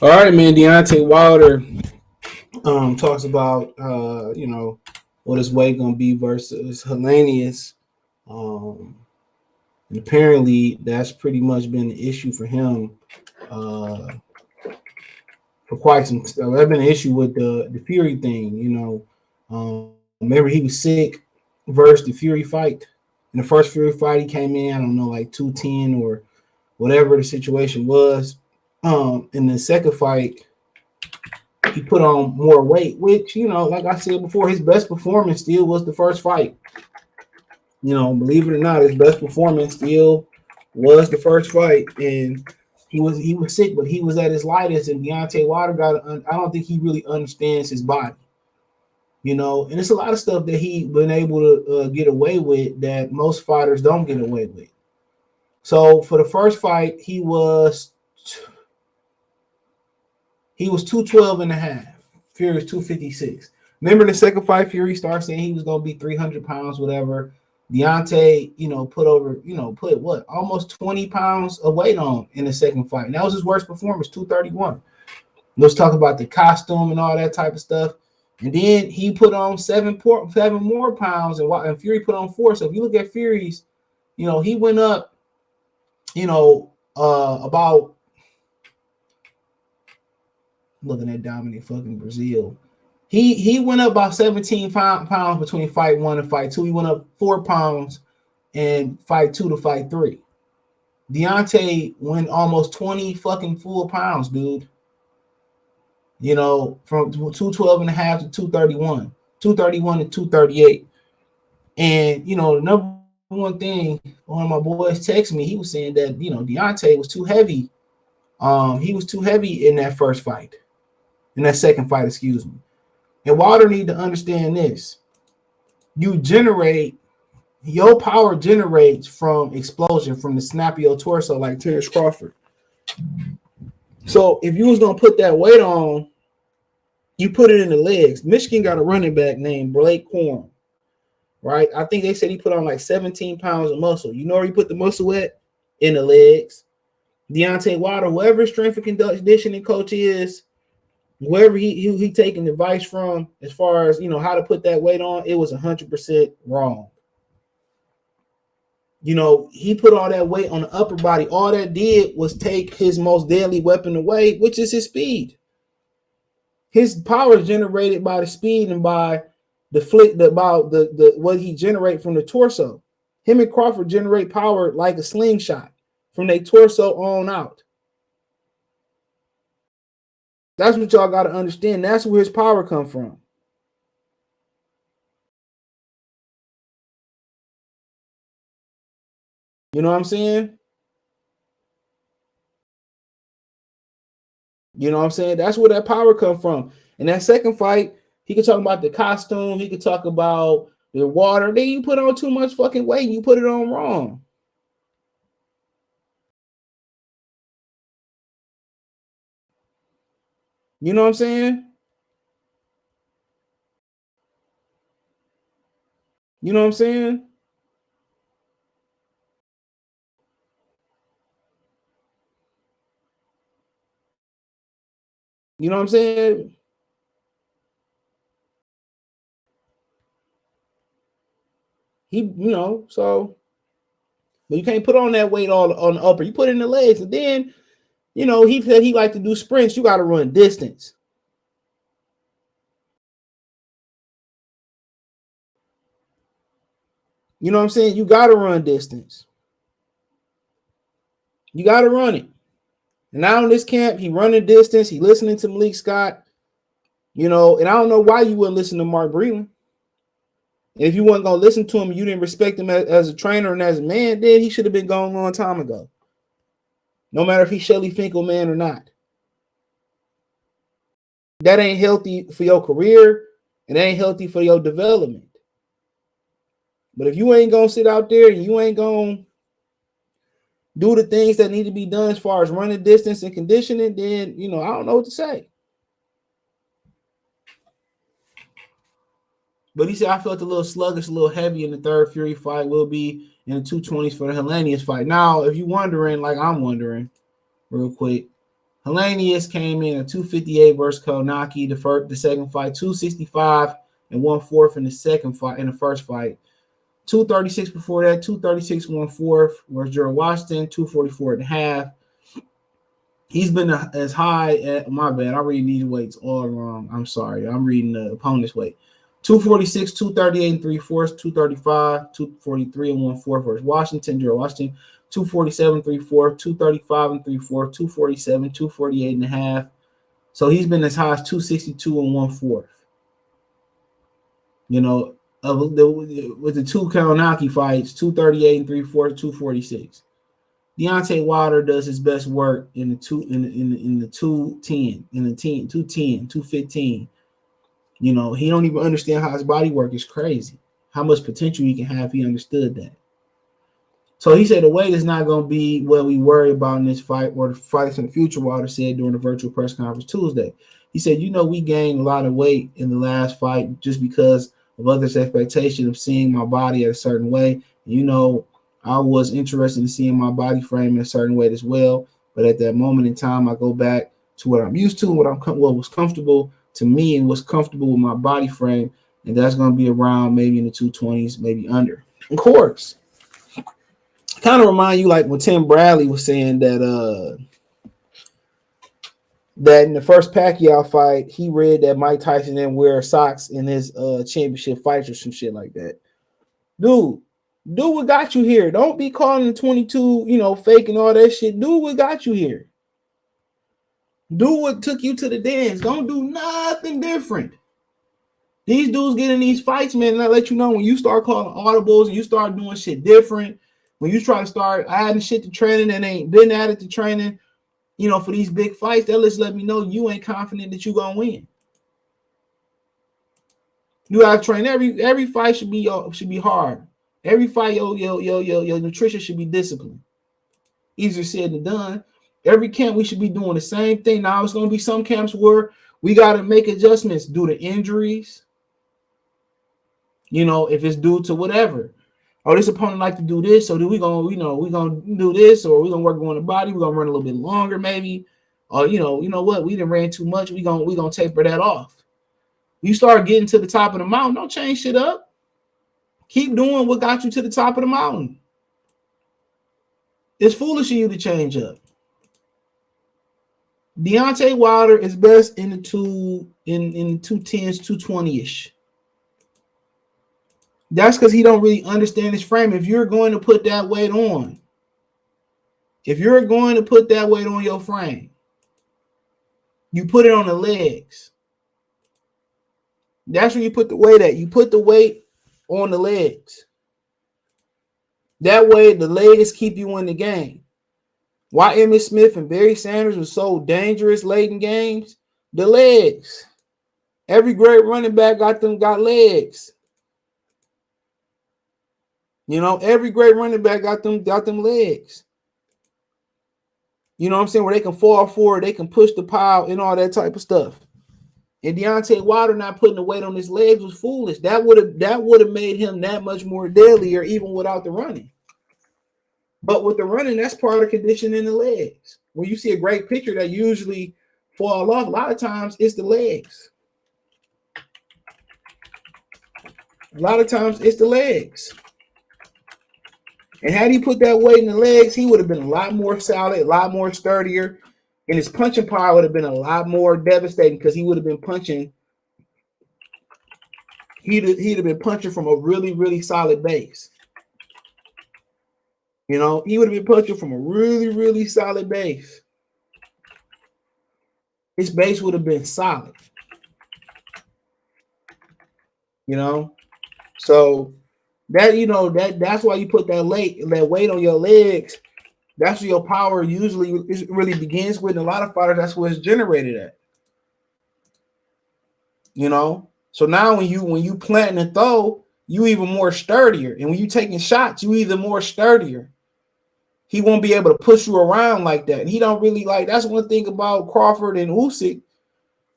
All right, man. Deontay Wilder talks about what his weight gonna be versus Helenius. Um, and apparently that's pretty much been the issue for him uh, for quite some. That's been an issue with the Fury thing. Remember he was sick versus the Fury fight. In the first Fury fight, he came in, I don't know, like 210 or whatever the situation was. In the second fight, he put on more weight, which, like I said before, his best performance still was the first fight. Believe it or not, his best performance still was the first fight, and he was sick, but he was at his lightest. And Deontay Wilder I don't think he really understands his body, and it's a lot of stuff that he been able to get away with that most fighters don't get away with. So for the first fight, he was 212 and a half. Fury was 256. Remember the second fight, Fury started saying he was going to be 300 pounds, whatever. Deontay, put what? Almost 20 pounds of weight on in the second fight. And that was his worst performance, 231. Let's talk about the costume and all that type of stuff. And then he put on seven more pounds, and Fury put on 4. So if you look at Fury's, he went up, about, looking at Dominic fucking Brazil. He went up about 17 pounds between fight 1 and fight 2. He went up 4 pounds in fight 2 to fight 3. Deontay went almost 20 fucking full pounds, dude. From 212 and a half to 231, 231 to 238. And, the number one thing, one of my boys texted me, he was saying that, Deontay was too heavy. He was too heavy in that first fight. In that second fight, excuse me. And Wilder need to understand this. Your power generates from explosion, from the snap of your torso, like Terrence Crawford. So if you was going to put that weight on, you put it in the legs. Michigan got a running back named Blake Corn, right? I think they said he put on like 17 pounds of muscle. You know where he put the muscle at? In the legs. Deontay Wilder, whoever his strength and conditioning coach is, whoever he taking advice from as far as how to put that weight on, it was 100% wrong. He put all that weight on the upper body. All that did was take his most deadly weapon away, which is his speed. His power is generated by the speed and by the what he generate from the torso. Him and Crawford generate power like a slingshot from their torso on out. That's what y'all got to understand. That's where his power come from. You know what I'm saying? You know what I'm saying? That's where that power come from. In that second fight, he could talk about the costume. He could talk about the water. Then you put on too much fucking weight. You put it on wrong. You know what I'm saying? You know what I'm saying? You know what I'm saying? So but you can't put on that weight all on the upper. You put it in the legs, and then he said he like to do sprints. You got to run distance. You know what I'm saying? You got to run distance. You got to run it. And now in this camp, he running distance. He listening to Malik Scott. And I don't know why you wouldn't listen to Mark Breland. And if you weren't going to listen to him, you didn't respect him as a trainer and as a man, then he should have been gone a long time ago. No matter if he's Shelly Finkelman or not. That ain't healthy for your career, and that ain't healthy for your development. But if you ain't going to sit out there and you ain't going to do the things that need to be done as far as running distance and conditioning, then, I don't know what to say. But he said, I felt a little sluggish, a little heavy in the third Fury fight. Will be in the 220s for the Helenius fight. Now, if you're wondering, like I'm wondering, real quick, Helenius came in at 258 versus Konaki. The second fight, 265 and 1/4 in the second fight, in the first fight. 236 before that, 236 1/4 versus Gerald Washington, 244 and a half. He's been as high at, my bad, I'm reading these weights all wrong. I'm sorry. I'm reading the opponent's weight. 246, 238 and 3/4, 235, 243 and 1/4 versus Washington, Gerald Washington, 247, 3/4, 235 and 3/4, 247, 248 and a half. So he's been as high as 262 and 1/4. You know, with the two Kalinaki fights, 238 and 3/4, 246. Deontay Wilder does his best work in the 210, in the 210, 215. You know, he don't even understand how his body work is crazy. How much potential he can have, he understood that. So he said the weight is not going to be what we worry about in this fight or the fights in the future, Wilder said during the virtual press conference Tuesday. He said, you know, we gained a lot of weight in the last fight just because of others' expectation of seeing my body at a certain way. You know, I was interested in seeing my body frame in a certain way as well. But at that moment in time, I go back to what I'm used to, what was comfortable to me and what's comfortable with my body frame. And that's going to be around maybe in the 220s, maybe under. Of course. Kind of remind you like when Tim Bradley was saying that that in the first Pacquiao fight, he read that Mike Tyson didn't wear socks in his championship fights or some shit like that. Dude, do what got you here. Don't be calling the 22, you know, faking all that shit. Do what got you here. Do what took you to the dance. Don't do nothing different. These dudes get in these fights, man, and I let you know when you start calling audibles and you start doing shit different, when you try to start adding shit to training and ain't been added to training, you know, for these big fights, that let me know you ain't confident that you're gonna win. You gotta train every fight should be hard. Every fight, your nutrition should be disciplined. Easier said than done. Every camp we should be doing the same thing. Now it's gonna be some camps where we gotta make adjustments due to injuries. You know, if it's due to whatever. Oh, this opponent like to do this, so we gonna do this, or we're gonna work on the body, we're gonna run a little bit longer, maybe. Or you know what, we didn't ran too much, we gonna taper that off. You start getting to the top of the mountain, don't change shit up. Keep doing what got you to the top of the mountain. It's foolish of you to change up. Deontay Wilder is best in the 210s, 220-ish. That's because he don't really understand his frame. If you're going to put that weight on, your frame, you put it on the legs. That's where you put the weight at. You put the weight on the legs. That way, the legs keep you in the game. Why Emmitt Smith and Barry Sanders was so dangerous late in games? The legs. Every great running back got legs. You know, every great running back got them legs. You know what I'm saying? Where they can fall forward, they can push the pile and all that type of stuff. And Deontay Wilder not putting the weight on his legs was foolish. That would have made him that much more deadlier even without the running. But with the running, that's part of the condition in the legs. When you see a great picture that usually fall off, a lot of times it's the legs. A lot of times it's the legs. And had he put that weight in the legs, he would have been a lot more solid, a lot more sturdier. And his punching power would have been a lot more devastating because he would have been punching. He'd have been punching from a really, really solid base. You know, he would have been punching from a really, really solid base. His base would have been solid. You know, so that, you know, that's why you put that weight on your legs. That's where your power usually really begins with. And a lot of fighters, that's where it's generated at. You know, so now when you plant and throw, you even more sturdier. And when you taking shots, you even more sturdier. He won't be able to push you around like that. And he don't really like, that's one thing about Crawford and Usyk.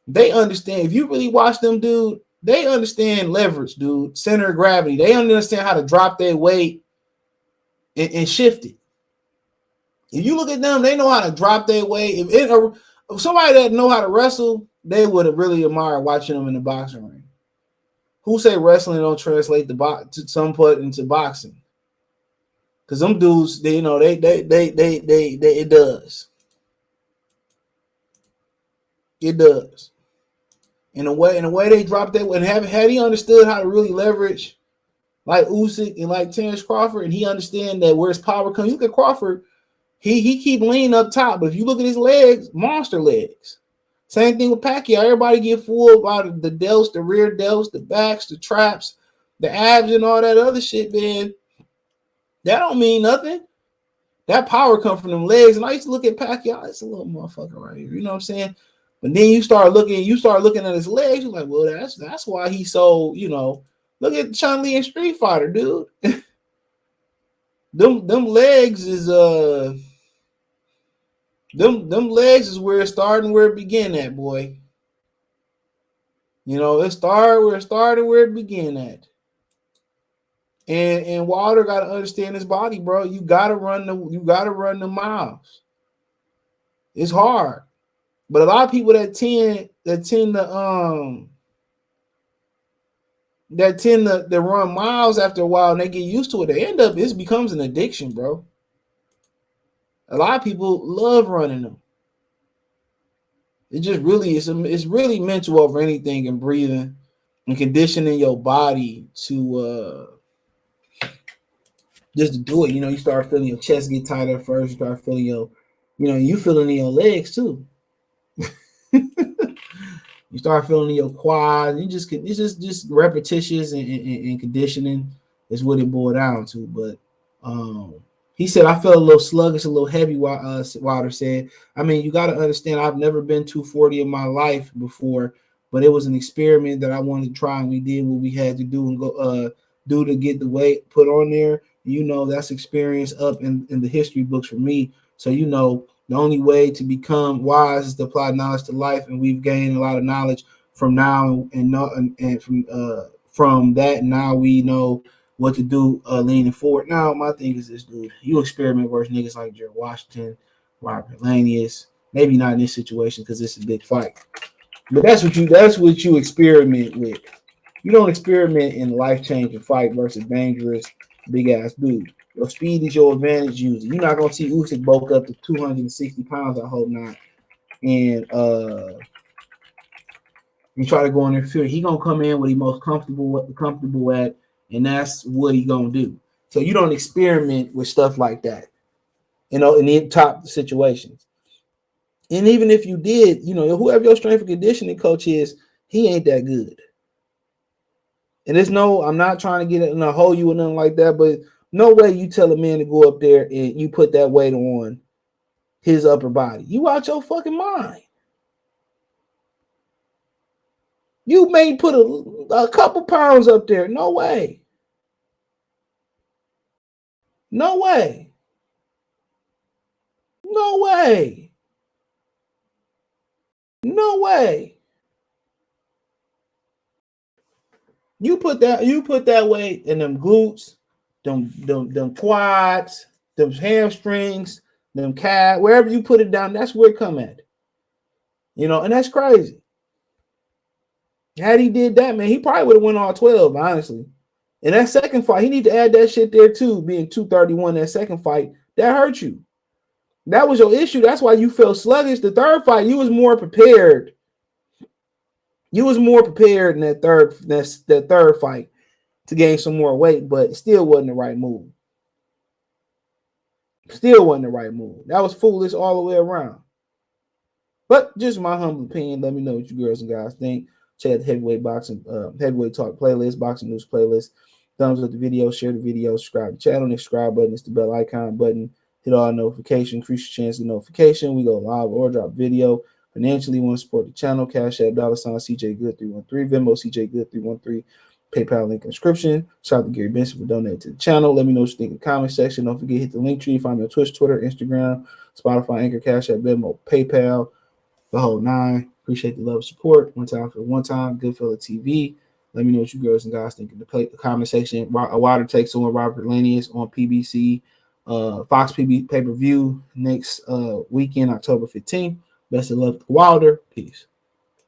They understand. If you really watch them, dude, they understand leverage, dude, center of gravity. They understand how to drop their weight and shift it. If you look at them, they know how to drop their weight. somebody that know how to wrestle, they would have really admired watching them in the boxing ring. Who say wrestling don't translate to some put into boxing? Because them dudes, they it does. It does. In a way they dropped that, and had he understood how to really leverage like Usyk and like Terrence Crawford, and he understand that where his power comes. You look at Crawford, he keep leaning up top, but if you look at his legs, monster legs. Same thing with Pacquiao. Everybody get full about the delts, the rear delts, the backs, the traps, the abs, and all that other shit, man. That don't mean nothing. That power comes from them legs. And I used to look at Pacquiao, it's a little motherfucker right here. You know what I'm saying? But then you start looking at his legs. You're like, well, that's why he's so, look at Chun-Li and Street Fighter, dude. them legs is them legs is where it started and where it began at, boy. It started where it began at. And Wilder got to understand his body, bro. You gotta run the miles. It's hard. But a lot of people that tend to run miles after a while and they get used to it, they end up, it becomes an addiction, bro. A lot of people love running them. It just really it's really mental over anything, and breathing and conditioning your body to just to do it. You start feeling your chest get tighter first, you start feeling you feeling in your legs too. You start feeling in your quads. It's just repetitious and conditioning is what it boiled down to. But he said, I felt a little sluggish, a little heavy, Wilder said. I mean, you got to understand, I've never been 240 in my life before, but it was an experiment that I wanted to try, and we did what we had to do and go do to get the weight put on there. That's experience up in the history books for me. So, the only way to become wise is to apply knowledge to life, and we've gained a lot of knowledge from now and from that. Now we know what to do leaning forward. Now, my thing is this, dude. You experiment versus niggas like Jared Washington, Robert Helenius. Maybe not in this situation because it's a big fight, but that's what you experiment with. You don't experiment in a life-changing fight versus dangerous big ass dude. Your speed is your advantage. Use it. You're not gonna see Usyk bulk up to 260 pounds. I hope not. And you try to go in there field. He gonna come in what he most comfortable at, and that's what he gonna do. So you don't experiment with stuff like that, in the top situations. And even if you did, whoever your strength and conditioning coach is, he ain't that good. And I'm not trying to get in a hole you or nothing like that, but no way you tell a man to go up there and you put that weight on his upper body. You out your fucking mind. You may put a couple pounds up there. No way. No way. No way. No way. You put that weight in them glutes, them quads, them hamstrings, them calves, wherever you put it down, that's where it come at. And that's crazy. Had he did that, man, he probably would have went all 12, honestly. In that second fight, he need to add that shit there too, being 231 that second fight. That hurt you. That was your issue. That's why you felt sluggish. The third fight, you was more prepared. You was more prepared in that third fight to gain some more weight, but it still wasn't the right move. Still wasn't the right move. That was foolish all the way around. But just my humble opinion. Let me know what you girls and guys think. Check out the heavyweight talk playlist, boxing news playlist. Thumbs up the video, share the video, subscribe to the channel. The subscribe button is the bell icon button. Hit all notifications, increase your chance of notification. We go live or drop video. Financially, want to support the channel? Cash App, $CJ Good 313, Venmo CJ Good 313, PayPal link in the description. Shout out to Gary Benson for donating to the channel. Let me know what you think in the comment section. Don't forget, hit the link tree. Find me on Twitch, Twitter, Instagram, Spotify, Anchor, Cash App, Venmo, PayPal, the whole nine. Appreciate the love and support. One time, Goodfella TV. Let me know what you girls and guys think in the comment section. A wider takes on Robert Helenius on PBC, Fox pay-per-view next weekend, October 15th. Best of luck to Wilder. Peace.